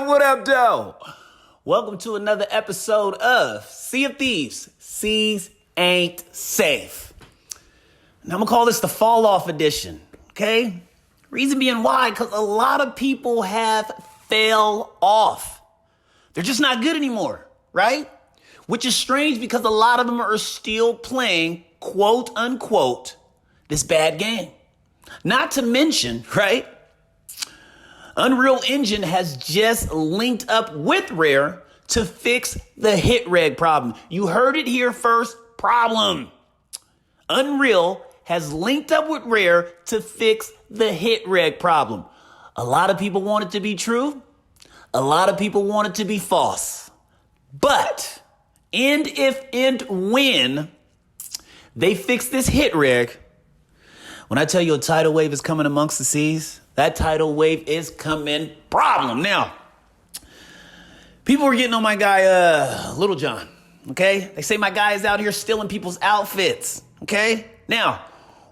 What up, though? Welcome to another episode of Sea of Thieves. Seas ain't safe. Now I'm gonna call this the fall off edition, okay? Reason being why, because a lot of people have fell off. They're just not good anymore, right? Which is strange because a lot of them are still playing, quote unquote, this bad game. Not to mention, right? Unreal Engine has just linked up with Rare to fix the hit reg problem. You heard it here first, problem. Unreal has linked up with Rare to fix the hit reg problem. A lot of people want it to be true. A lot of people want it to be false. But, if and when they fix this hit reg, when I tell you a tidal wave is coming amongst the seas, that tidal wave is coming problem. Now, people are getting on my guy, Little John, okay? They say my guy is out here stealing people's outfits, okay? Now,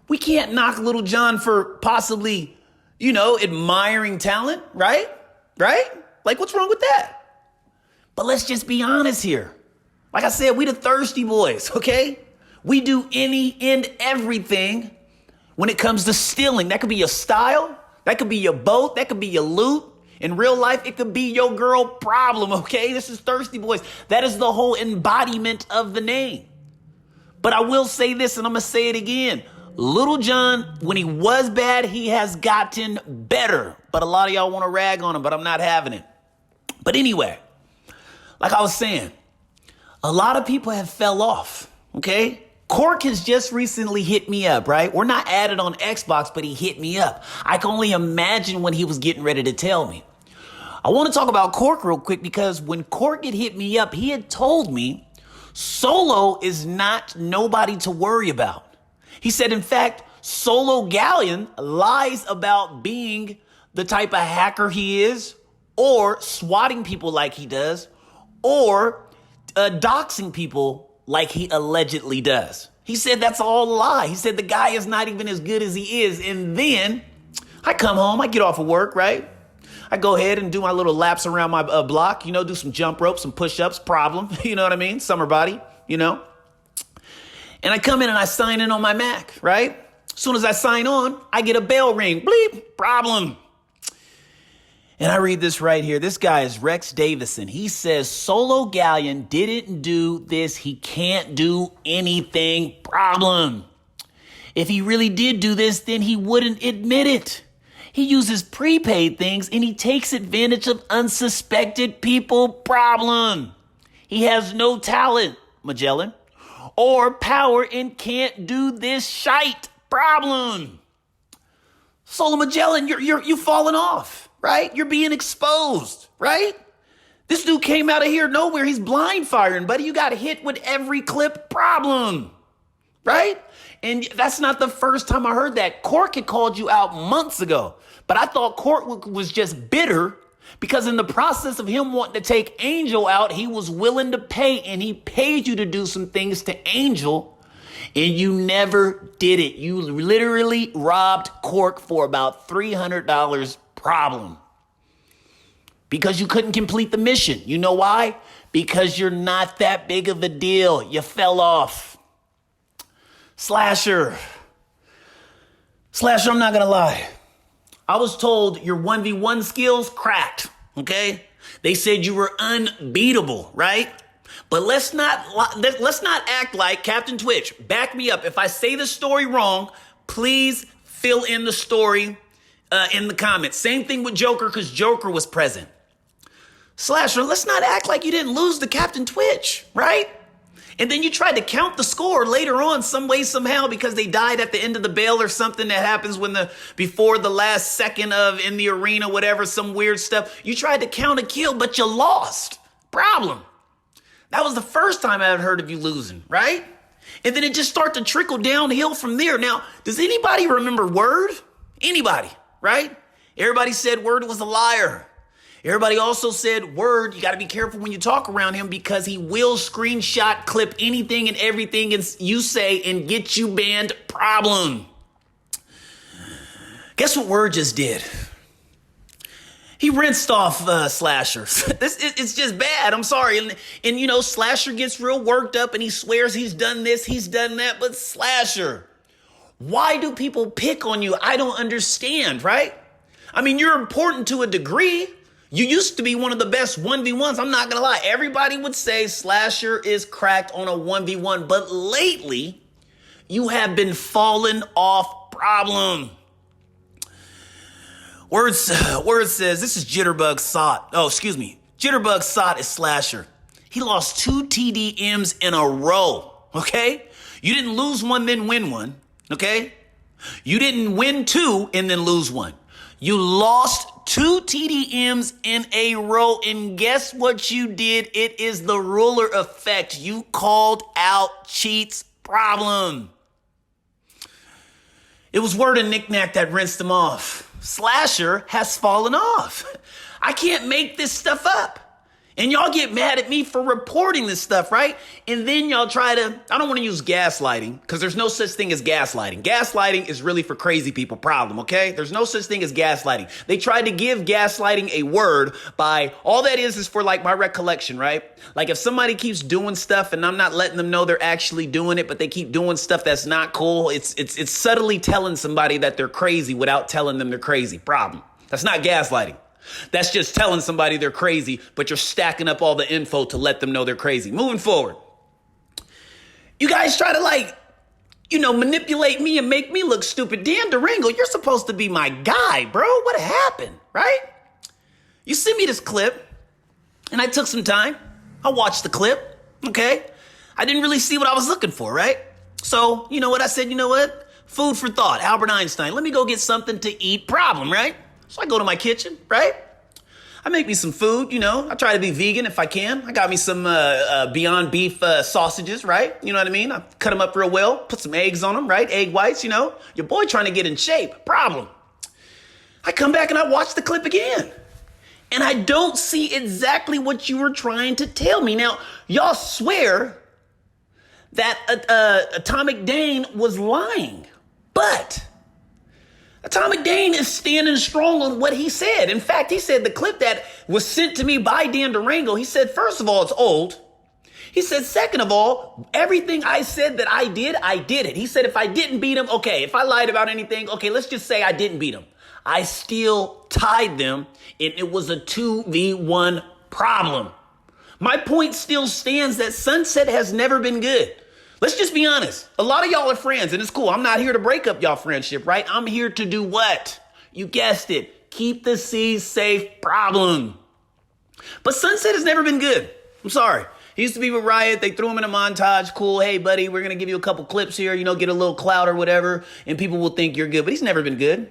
we can't knock Little John for possibly, admiring talent, right? Right? Like, what's wrong with that? But let's just be honest here. Like I said, we the thirsty boys, okay? We do any and everything when it comes to stealing. That could be your style. That could be your boat. That could be your loot. In real life, it could be your girl problem, okay? This is Thirsty Boys. That is the whole embodiment of the name. But I will say this, and I'm going to say it again. Little John, when he was bad, he has gotten better. But a lot of y'all want to rag on him, but I'm not having it. But anyway, like I was saying, a lot of people have fell off, okay? Cork has just recently hit me up, right? We're not added on Xbox, but he hit me up. I can only imagine when he was getting ready to tell me. I want to talk about Cork real quick because when Cork had hit me up, he had told me Solo is not nobody to worry about. He said, in fact, Solo Galleon lies about being the type of hacker he is, or swatting people like he does, or doxing people like he allegedly does. He said that's all a lie. He said the guy is not even as good as he is. And then I come home, I get off of work, right? I go ahead and do my little laps around my block, do some jump ropes, some push-ups, problem. You know what I mean? Summer body, And I come in and I sign in on my Mac, right? As soon as I sign on, I get a bell ring. Bleep, problem. And I read this right here. This guy is Rex Davison. He says Solo Galleon didn't do this. He can't do anything. Problem. If he really did do this, then he wouldn't admit it. He uses prepaid things and he takes advantage of unsuspected people. Problem. He has no talent, Magellan, or power and can't do this shite. Problem. Solo Magellan, you're falling off. Right? You're being exposed, right? This dude came out of here nowhere. He's blind firing, buddy. You got hit with every clip, problem, right? And that's not the first time I heard that. Cork had called you out months ago, but I thought Cork was just bitter because in the process of him wanting to take Angel out, he was willing to pay, and he paid you to do some things to Angel, and you never did it. You literally robbed Cork for about $300. Problem. Because you couldn't complete the mission. You know why? Because you're not that big of a deal. You fell off. Slasher, I'm not going to lie. I was told your 1v1 skills cracked, okay? They said you were unbeatable, right? But let's not act like Captain Twitch. Back me up. If I say the story wrong, please fill in the story in the comments. Same thing with Joker, because Joker was present. Slasher, let's not act like you didn't lose to Captain Twitch, right? And then you tried to count the score later on some way, somehow, because they died at the end of the bell or something that happens before the last second of in the arena, whatever, some weird stuff. You tried to count a kill, but you lost. Problem. That was the first time I had heard of you losing, right? And then it just started to trickle downhill from there. Now, does anybody remember Word? Anybody? Right? Everybody said Word was a liar. Everybody also said Word, you got to be careful when you talk around him because he will screenshot clip anything and everything you say and get you banned. Problem. Guess what Word just did? He rinsed off Slasher. It's just bad. I'm sorry. And, you know, Slasher gets real worked up and he swears he's done this, he's done that. But Slasher, why do people pick on you? I don't understand, right? I mean, you're important to a degree. You used to be one of the best 1v1s. I'm not going to lie. Everybody would say Slasher is cracked on a 1v1. But lately, you have been falling off problem. Word says, this is Jitterbug Sot. Oh, excuse me. Jitterbug Sot is Slasher. He lost 2 TDMs in a row, okay? You didn't lose one, then win one, okay? You didn't win 2 and then lose 1. You lost 2 TDMs in a row, and guess what you did? It is the ruler effect. You called out Cheat's problem. It was Word and Knick-Knack that rinsed him off. Slasher has fallen off. I can't make this stuff up. And y'all get mad at me for reporting this stuff, right? And then y'all try to, I don't want to use gaslighting because there's no such thing as gaslighting. Gaslighting is really for crazy people problem, okay? There's no such thing as gaslighting. They tried to give gaslighting a word by, all that is for like my recollection, right? Like if somebody keeps doing stuff and I'm not letting them know they're actually doing it, but they keep doing stuff that's not cool, it's subtly telling somebody that they're crazy without telling them they're crazy. Problem. That's not gaslighting. That's just telling somebody they're crazy, but you're stacking up all the info to let them know they're crazy. Moving forward. You guys try to manipulate me and make me look stupid. Dandurango, you're supposed to be my guy, bro. What happened, right? You sent me this clip, and I took some time. I watched the clip, okay? I didn't really see what I was looking for, right? So, you know what? I said, you know what? Food for thought, Albert Einstein. Let me go get something to eat, problem, right? So I go to my kitchen, right? I make me some food, you know. I try to be vegan if I can. I got me some Beyond Beef sausages, right? You know what I mean? I cut them up real well, put some eggs on them, right? Egg whites, you know. Your boy trying to get in shape. Problem. I come back and I watch the clip again. And I don't see exactly what you were trying to tell me. Now, y'all swear that Atomic Dane was lying. But Atomic Dane is standing strong on what he said. In fact, he said the clip that was sent to me by Dandurango, he said, first of all, it's old. He said, second of all, everything I said that I did it. He said, if I didn't beat him, okay, if I lied about anything, okay, let's just say I didn't beat him. I still tied them, and it was a 2v1 problem. My point still stands that Sunset has never been good. Let's just be honest. A lot of y'all are friends, and it's cool. I'm not here to break up y'all friendship, right? I'm here to do what? You guessed it. Keep the seas safe, problem. But Sunset has never been good. I'm sorry. He used to be with Riot. They threw him in a montage. Cool. Hey, buddy, we're going to give you a couple clips here, get a little clout or whatever, and people will think you're good. But he's never been good.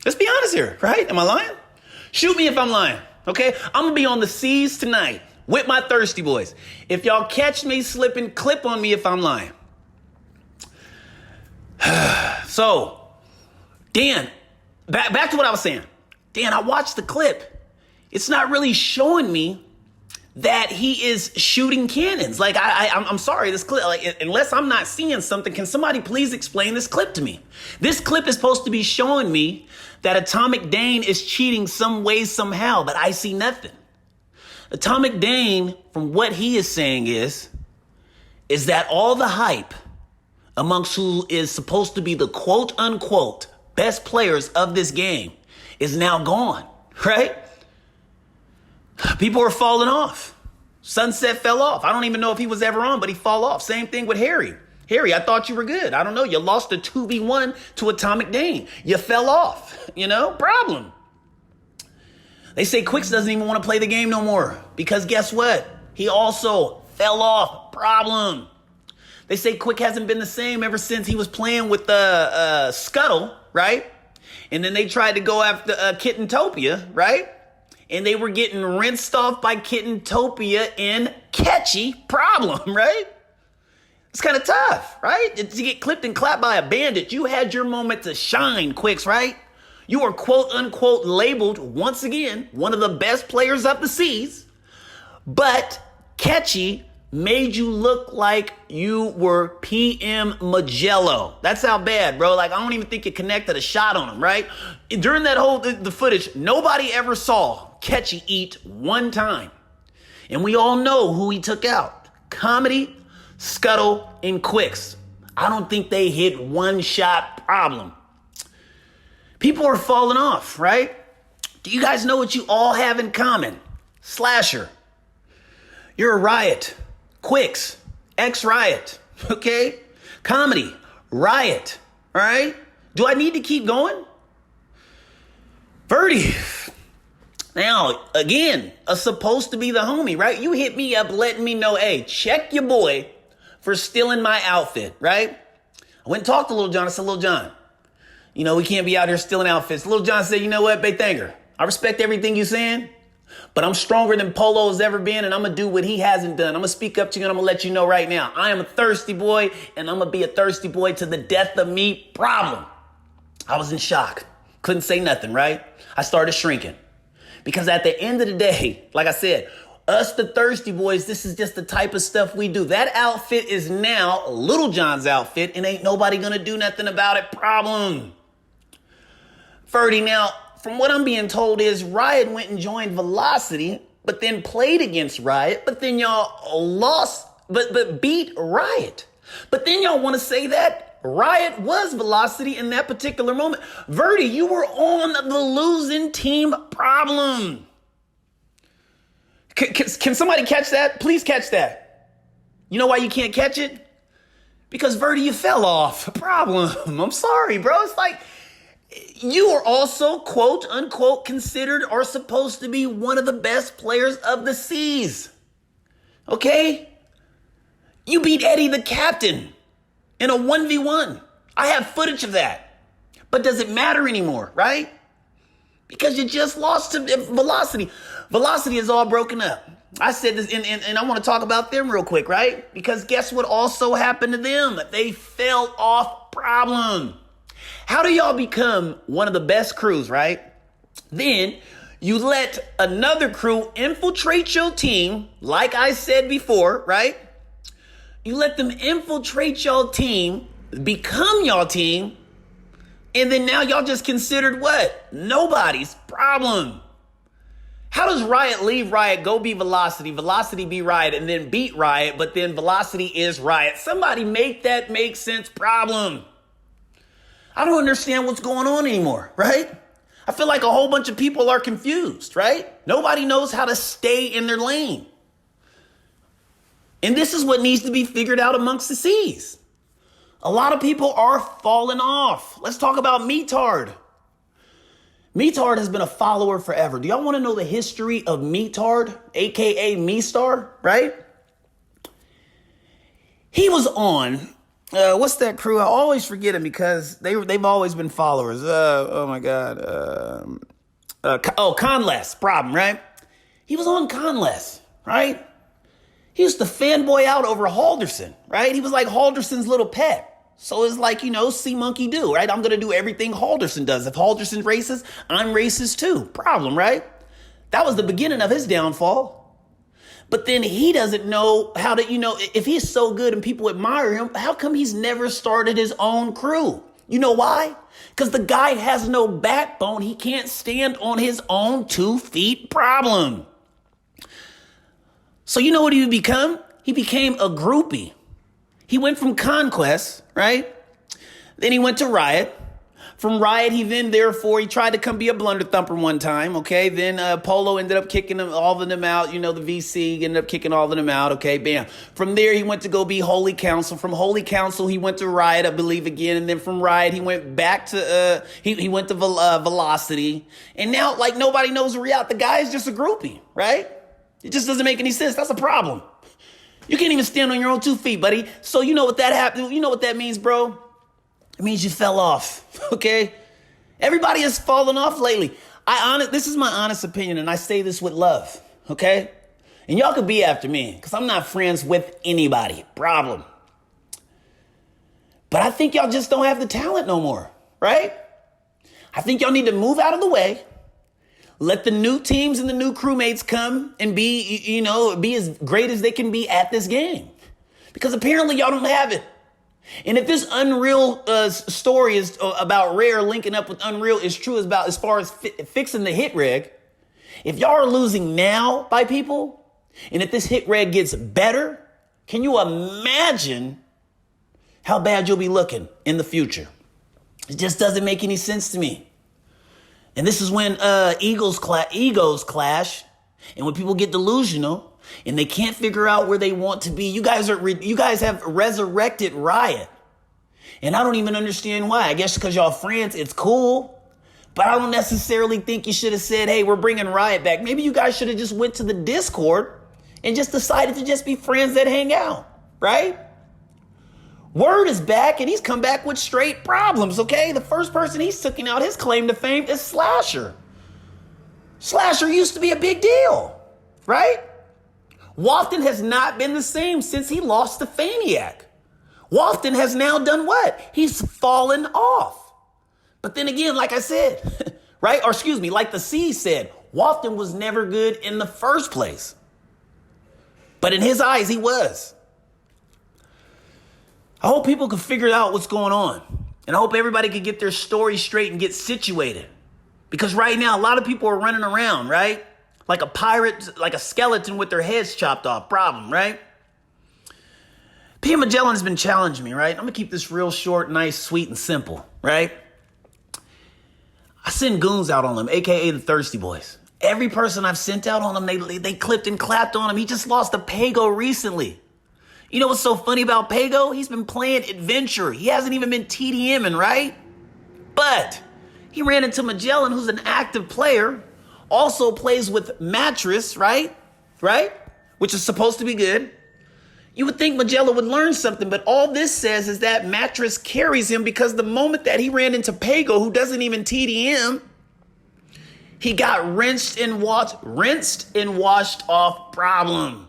Let's be honest here, right? Am I lying? Shoot me if I'm lying, okay? I'm going to be on the seas tonight with my thirsty boys. If y'all catch me slipping, clip on me if I'm lying. So, Dan, back to what I was saying. Dan, I watched the clip. It's not really showing me that he is shooting cannons. Like, I'm sorry, this clip, like, unless I'm not seeing something, can somebody please explain this clip to me? This clip is supposed to be showing me that Atomic Dane is cheating some way, somehow, but I see nothing. Atomic Dane, from what he is saying is that all the hype amongst who is supposed to be the quote unquote best players of this game is now gone, right? People are falling off. Sunset fell off. I don't even know if he was ever on, but he fall off. Same thing with Harry. Harry, I thought you were good. I don't know. You lost a 2v1 to Atomic Dane. You fell off, problem. They say Quicks doesn't even want to play the game no more because guess what? He also fell off. Problem. They say Quick hasn't been the same ever since he was playing with Scuttle, right? And then they tried to go after Kittentopia, right? And they were getting rinsed off by Kittentopia and Catchy. Problem, right? It's kind of tough, right? To get clipped and clapped by a bandit. You had your moment to shine, Quicks, right? You are quote unquote labeled once again one of the best players of the seas, but Catchy made you look like you were PM Magello. That's how bad, bro. Like, I don't even think it connected a shot on him, right? During that whole, the footage, nobody ever saw Catchy eat one time. And we all know who he took out. Comedy, Scuttle, and Quicks. I don't think they hit one shot problem. People are falling off, right? Do you guys know what you all have in common? Slasher. You're a Riot. Quicks. Ex-Riot. Okay? Comedy. Riot. All right? Do I need to keep going? Verdi. Now, again, a supposed to be the homie, right? You hit me up letting me know, hey, check your boy for stealing my outfit, right? I went and talked to Lil Jon. I said, Lil Jon, you know, we can't be out here stealing outfits. Lil Jon said, you know what, Bay Thanger, I respect everything you're saying, but I'm stronger than Polo has ever been, and I'm going to do what he hasn't done. I'm going to speak up to you, and I'm going to let you know right now. I am a thirsty boy, and I'm going to be a thirsty boy to the death of me. Problem. I was in shock. Couldn't say nothing, right? I started shrinking. Because at the end of the day, like I said, us the thirsty boys, this is just the type of stuff we do. That outfit is now Lil Jon's outfit, and ain't nobody going to do nothing about it. Problem. Ferdy, now, from what I'm being told is Riot went and joined Velocity, but then played against Riot, but then y'all lost, but beat Riot. But then y'all want to say that Riot was Velocity in that particular moment. Verdi, you were on the losing team. Problem. Can somebody catch that? Please catch that. You know why you can't catch it? Because Verdi, you fell off. Problem. I'm sorry, bro. It's like you are also, quote unquote, considered or supposed to be one of the best players of the seas. Okay? You beat Eddie the captain in a 1v1. I have footage of that. But does it matter anymore, right? Because you just lost to Velocity. Velocity is all broken up. I said this, and I want to talk about them real quick, right? Because guess what also happened to them? They fell off. Problem. How do y'all become one of the best crews, right? Then you let another crew infiltrate your team, like I said before, right? You let them infiltrate y'all team, become y'all team, and then now y'all just considered what? Nobody's. Problem. How does Riot leave Riot, go be Velocity, Velocity be Riot, and then beat Riot, but then Velocity is Riot? Somebody make that make sense. Problem. I don't understand what's going on anymore, right? I feel like a whole bunch of people are confused, right? Nobody knows how to stay in their lane. And this is what needs to be figured out amongst the C's. A lot of people are falling off. Let's talk about Metard. Metard has been a follower forever. Do y'all want to know the history of Metard, a.k.a. Meestar, right? He was on, what's that crew? I always forget him because they've always been followers. Oh, my God. Conless, problem, right? He was on Conless, right? He used to fanboy out over Halderson, right? He was like Halderson's little pet. So it's like, you know, see monkey do, right? I'm going to do everything Halderson does. If Halderson's racist, I'm racist too. Problem, right? That was the beginning of his downfall. But then he doesn't know how to, you know, if he's so good and people admire him, how come he's never started his own crew? You know why? Because the guy has no backbone. He can't stand on his own 2 feet. Problem. So you know what he would become? He became a groupie. He went from Conquest, right? Then he went to Riot. From Riot, he tried to come be a blunder thumper one time, okay? Then Polo ended up kicking all of them out. You know, the VC ended up kicking all of them out, okay? Bam. From there, he went to go be Holy Council. From Holy Council, he went to Riot, I believe, again. And then from Riot, he went back to, he went to Velocity. And now, like, nobody knows the reality. The guy is just a groupie, right? It just doesn't make any sense. That's a problem. You can't even stand on your own 2 feet, buddy. So you know what that happened? You know what that means, bro? It means you fell off, okay? Everybody has fallen off lately. This is my honest opinion, and I say this with love, okay? And y'all could be after me, because I'm not friends with anybody. Problem. But I think y'all just don't have the talent no more, right? I think y'all need to move out of the way. Let the new teams and the new crewmates come and be as great as they can be at this game. Because apparently y'all don't have it. And if this Unreal story is about Rare linking up with Unreal is true as far as fixing the hit reg, if y'all are losing now by people, and if this hit reg gets better, can you imagine how bad you'll be looking in the future? It just doesn't make any sense to me. And this is when egos clash, and when people get delusional and they can't figure out where they want to be. You guys have resurrected Riot, and I don't even understand why. I guess because y'all friends, it's cool, but I don't necessarily think you should have said, "Hey, we're bringing Riot back." Maybe you guys should have just went to the Discord and just decided to just be friends that hang out, right? Word is back, and he's come back with straight problems, okay? The first person he's taking out his claim to fame is Slasher. Slasher used to be a big deal, right? Wafton has not been the same since he lost to Faniac. Wafton has now done what? He's fallen off. But then again, like I said, right? Or excuse me, like the C said, Wafton was never good in the first place. But in his eyes, he was. I hope people can figure out what's going on. And I hope everybody can get their story straight and get situated. Because right now, a lot of people are running around, right? Like a pirate, like a skeleton with their heads chopped off. Problem, right? P. Magellan's been challenging me, right? I'm going to keep this real short, nice, sweet, and simple, right? I send goons out on them, a.k.a. the Thirsty Boys. Every person I've sent out on them, they clipped and clapped on him. He just lost to Pago recently. You know what's so funny about Pago? He's been playing Adventure. He hasn't even been TDMing, right? But he ran into Magellan, who's an active player, also plays with Mattress, right? Right? Which is supposed to be good. You would think Magellan would learn something, but all this says is that Mattress carries him because the moment that he ran into Pago, who doesn't even TDM, he got rinsed and washed off. Problem.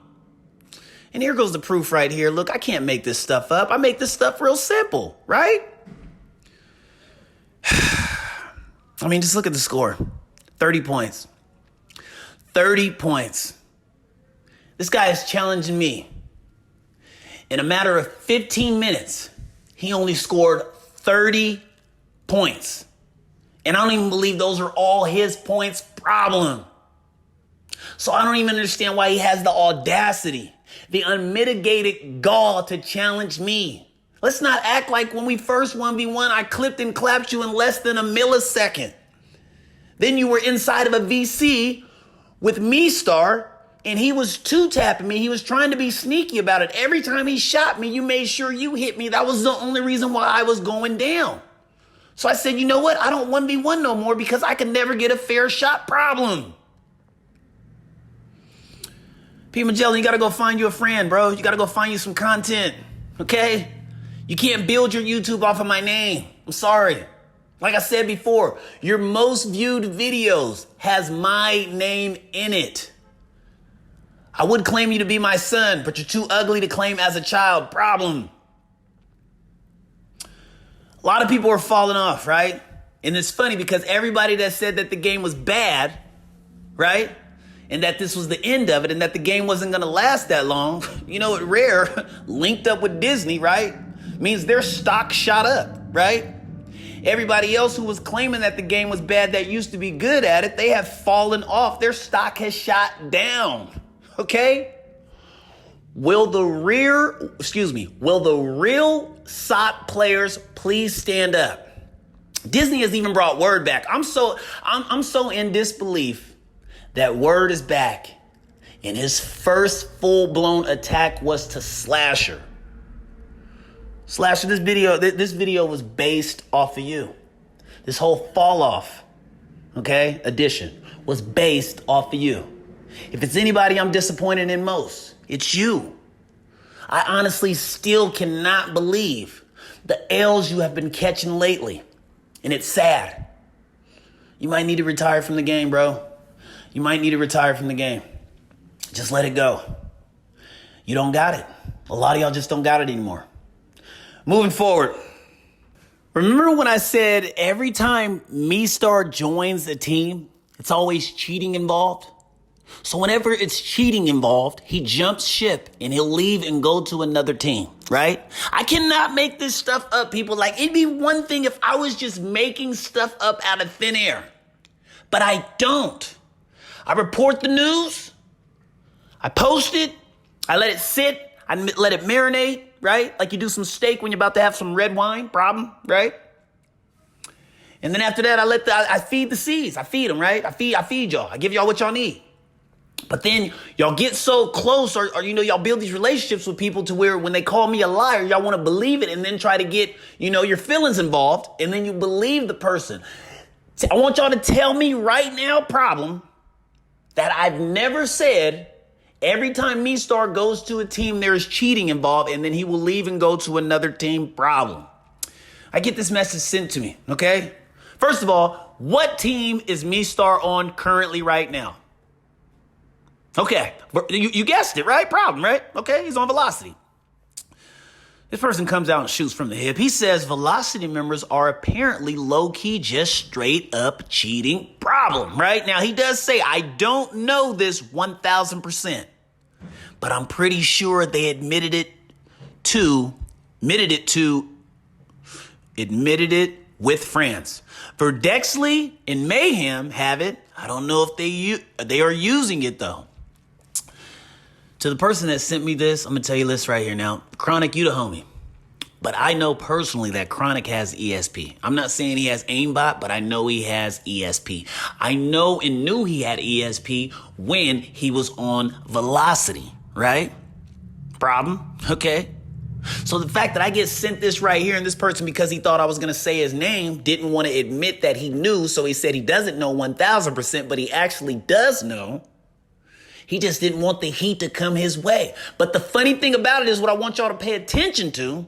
And here goes the proof right here. Look, I can't make this stuff up. I make this stuff real simple, right? I mean, just look at the score. 30 points. 30 points. This guy is challenging me. In a matter of 15 minutes, he only scored 30 points. And I don't even believe those are all his points. Problem. So I don't even understand why he has the audacity, the unmitigated gall to challenge me. Let's not act like when we first 1v1, I clipped and clapped you in less than a millisecond. Then you were inside of a VC with Me-Star, and he was two-tapping me. He was trying to be sneaky about it. Every time he shot me, you made sure you hit me. That was the only reason why I was going down. So I said, you know what? I don't 1v1 no more because I can never get a fair shot. Problem. P. Magellan, you got to go find you a friend, bro. You got to go find you some content, okay? You can't build your YouTube off of my name. I'm sorry. Like I said before, your most viewed videos has my name in it. I would claim you to be my son, but you're too ugly to claim as a child. Problem. A lot of people are falling off, right? And it's funny because everybody that said that the game was bad, right? And that this was the end of it and that the game wasn't going to last that long, you know, at Rare, linked up with Disney, right? Means their stock shot up, right? Everybody else who was claiming that the game was bad that used to be good at it, they have fallen off. Their stock has shot down, okay? Will the real SOT players please stand up? Disney has even brought Word back. I'm so in disbelief that Word is back, and his first full-blown attack was to Slasher. Slasher, this video was based off of you. This whole fall off, okay, edition was based off of you. If it's anybody I'm disappointed in most, it's you. I honestly still cannot believe the L's you have been catching lately, and it's sad. You might need to retire from the game, bro. You might need to retire from the game. Just let it go. You don't got it. A lot of y'all just don't got it anymore. Moving forward. Remember when I said every time Me-Star joins a team, It's always cheating involved. So whenever it's cheating involved, he jumps ship and he'll leave and go to another team, right? I cannot make this stuff up, people. Like, it'd be one thing if I was just making stuff up out of thin air. But I don't. I report the news. I post it. I let it sit. I let it marinate, right? Like you do some steak when you're about to have some red wine, problem, right? And then after that, I feed the seeds. I feed them, right? I feed y'all. I give y'all what y'all need. But then y'all get so close or y'all build these relationships with people to where when they call me a liar, y'all want to believe it and then try to get, your feelings involved. And then you believe the person. I want y'all to tell me right now, problem, that I've never said every time Me-Star goes to a team, there's cheating involved, and then he will leave and go to another team, problem. I get this message sent to me, okay? First of all, what team is Me-Star on currently right now? Okay, you guessed it, right? Problem, right? Okay, he's on Velocity. This person comes out and shoots from the hip. He says Velocity members are apparently low-key just straight up cheating, problem, right? Now, he does say, I don't know this 1,000%, but I'm pretty sure they admitted it with France. Verdexley and Mayhem have it. I don't know if they are using it, though. To the person that sent me this, I'm going to tell you this right here now. Chronic, you the homie. But I know personally that Chronic has ESP. I'm not saying he has aimbot, but I know he has ESP. I know and knew he had ESP when he was on Velocity, right? Problem? Okay. So the fact that I get sent this right here and this person, because he thought I was going to say his name, didn't want to admit that he knew. So he said he doesn't know 1,000%, but he actually does know. He just didn't want the heat to come his way. But the funny thing about it is what I want y'all to pay attention to.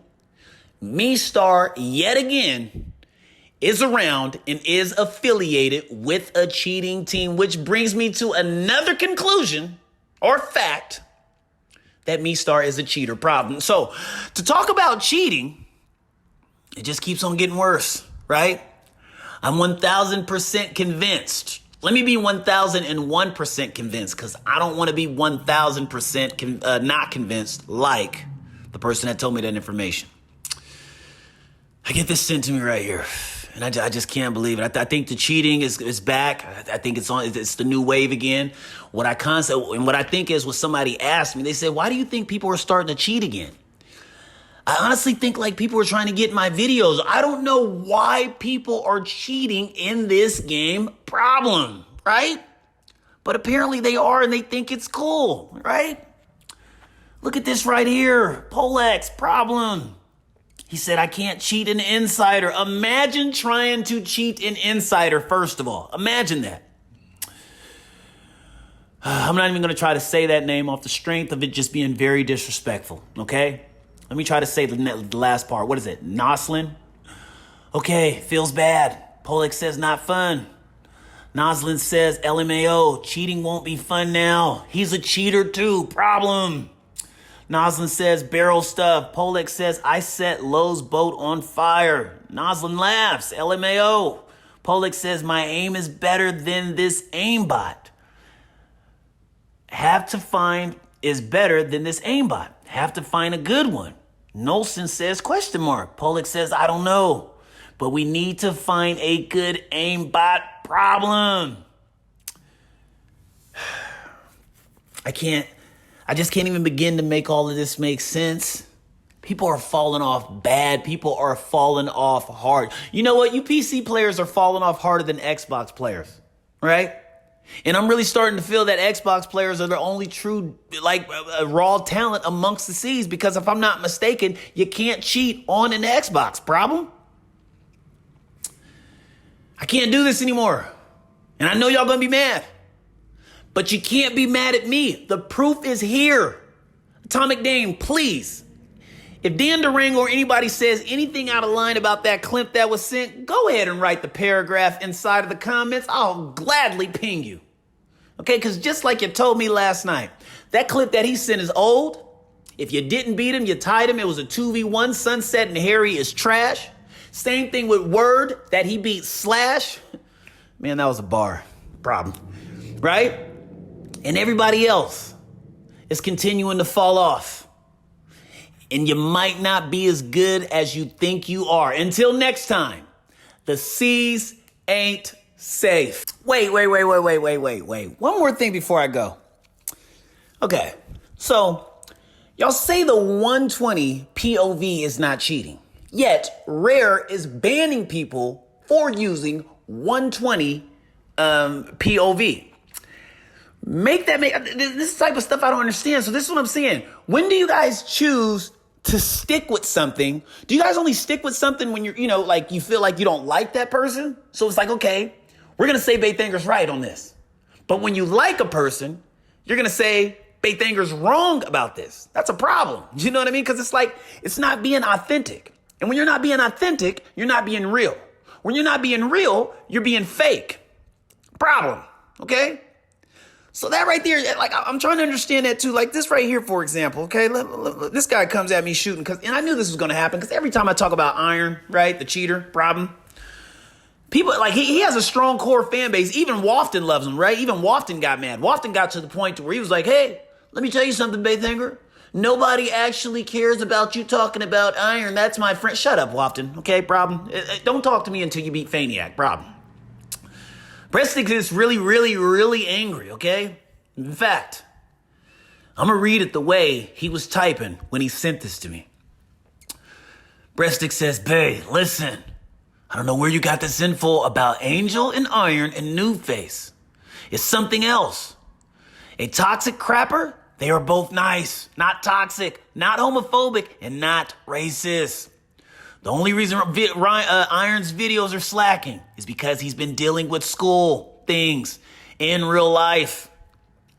Me-Star, yet again, is around and is affiliated with a cheating team, which brings me to another conclusion or fact that Me-Star is a cheater, problem. So to talk about cheating, it just keeps on getting worse, right? I'm 1,000% convinced. Let me be 1,001% convinced, because I don't want to be 1,000% not convinced like the person that told me that information. I get this sent to me right here, and I just can't believe it. I think the cheating is back. I think it's the new wave again. What I think is what somebody asked me, they said, why do you think people are starting to cheat again? I honestly think like people are trying to get my videos. I don't know why people are cheating in this game, problem, right? But apparently they are, and they think it's cool, right? Look at this right here. Polex, problem. He said, I can't cheat an insider. Imagine trying to cheat an insider, first of all. Imagine that. I'm not even going to try to say that name off the strength of it just being very disrespectful, okay? Let me try to say the last part. What is it? Noslin? Okay, feels bad. Polex says not fun. Noslin says LMAO, cheating won't be fun now. He's a cheater too, problem. Noslin says barrel stuff. Polex says I set Lowe's boat on fire. Noslin laughs, LMAO. Polex says my aim is better than this aimbot. Have to find is better than this aimbot. Have to find a good one. Nolson says question mark. Polex says I don't know, but we need to find a good aimbot, problem. I just can't even begin to make all of this make sense. People are falling off bad. People are falling off hard. You know what? You PC players are falling off harder than Xbox players, right? And I'm really starting to feel that Xbox players are the only true, raw talent amongst the C's, because if I'm not mistaken, you can't cheat on an Xbox, problem. I can't do this anymore. And I know y'all gonna be mad, but you can't be mad at me. The proof is here. Atomic Dane, please. If Dandurango or anybody says anything out of line about that clip that was sent, go ahead and write the paragraph inside of the comments. I'll gladly ping you. Okay, because just like you told me last night, that clip that he sent is old. If you didn't beat him, you tied him. It was a 2v1. Sunset and Harry is trash. Same thing with Word that he beat Slash. Man, that was a bar. Problem. Right? And everybody else is continuing to fall off. And you might not be as good as you think you are. Until next time, the C's ain't safe. Wait. One more thing before I go. Okay, so y'all say the 120 POV is not cheating. Yet, Rare is banning people for using 120 POV. This type of stuff I don't understand. So this is what I'm saying. When do you guys choose to stick with something? Do you guys only stick with something when you're, like you feel like you don't like that person? So it's like, okay, we're going to say Bay Thanger's right on this. But when you like a person, you're going to say Bay Thanger's wrong about this. That's a problem. You know what I mean? Because it's like, it's not being authentic. And when you're not being authentic, you're not being real. When you're not being real, you're being fake. Problem. Okay? So that right there, like, I'm trying to understand that too. Like this right here, for example, okay? This guy comes at me shooting, and I knew this was going to happen because every time I talk about Iron, right, the cheater, problem, people, like, he has a strong core fan base. Even Wafton loves him, right? Even Wafton got mad. Wafton got to the point where he was like, hey, let me tell you something, Bay Thanger. Nobody actually cares about you talking about Iron. That's my friend. Shut up, Wafton, okay, problem? Don't talk to me until you beat Faniac, problem. Breadstick is really angry, okay? In fact, I'm going to read it the way he was typing when he sent this to me. Breadstick says, Bay, listen, I don't know where you got this info about Angel and Iron and New Face. It's something else. A toxic crapper? They are both nice, not toxic, not homophobic, and not racist. The only reason Iron's videos are slacking is because he's been dealing with school things in real life.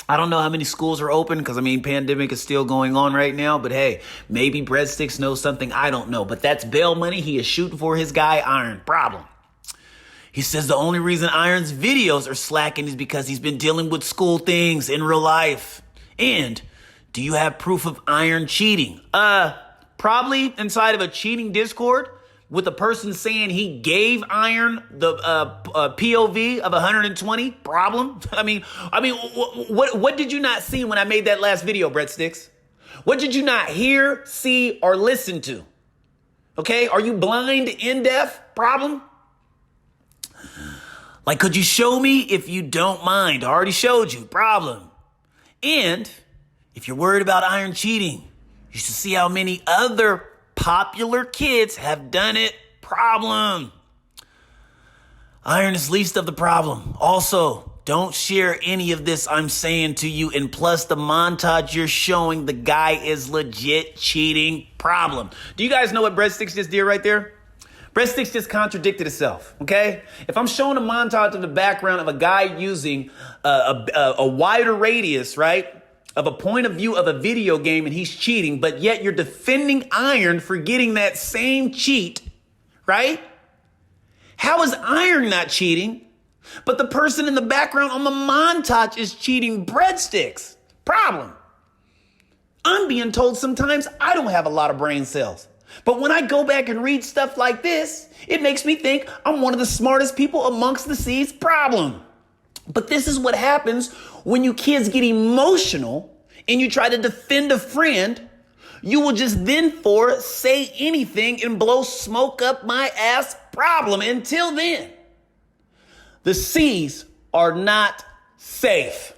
I don't know how many schools are open because, pandemic is still going on right now. But hey, maybe Breadsticks knows something I don't know. But that's bail money he is shooting for his guy, Iron. Problem. He says the only reason Iron's videos are slacking is because he's been dealing with school things in real life. And do you have proof of Iron cheating? Probably inside of a cheating Discord with a person saying he gave Iron the POV of 120. Problem. What did you not see when I made that last video, Breadsticks? What did you not hear, see, or listen to? Okay, are you blind and deaf? Problem. Like, could you show me if you don't mind? I already showed you. Problem. And if you're worried about Iron cheating, you should see how many other popular kids have done it. Problem. Iron is least of the problem. Also, don't share any of this I'm saying to you. And plus, the montage you're showing, the guy is legit cheating. Problem. Do you guys know what Breadsticks just did right there? Breadsticks just contradicted itself, okay? If I'm showing a montage in the background of a guy using a wider radius, right, of a point of view of a video game and he's cheating, but yet you're defending Iron for getting that same cheat, right? How is Iron not cheating, but the person in the background on the montage is cheating Breadsticks? Problem. I'm being told sometimes I don't have a lot of brain cells. But when I go back and read stuff like this, it makes me think I'm one of the smartest people amongst the C's. Problem. But this is what happens when you kids get emotional and you try to defend a friend. You will just then say anything and blow smoke up my ass. Problem. Until then, the C's are not safe.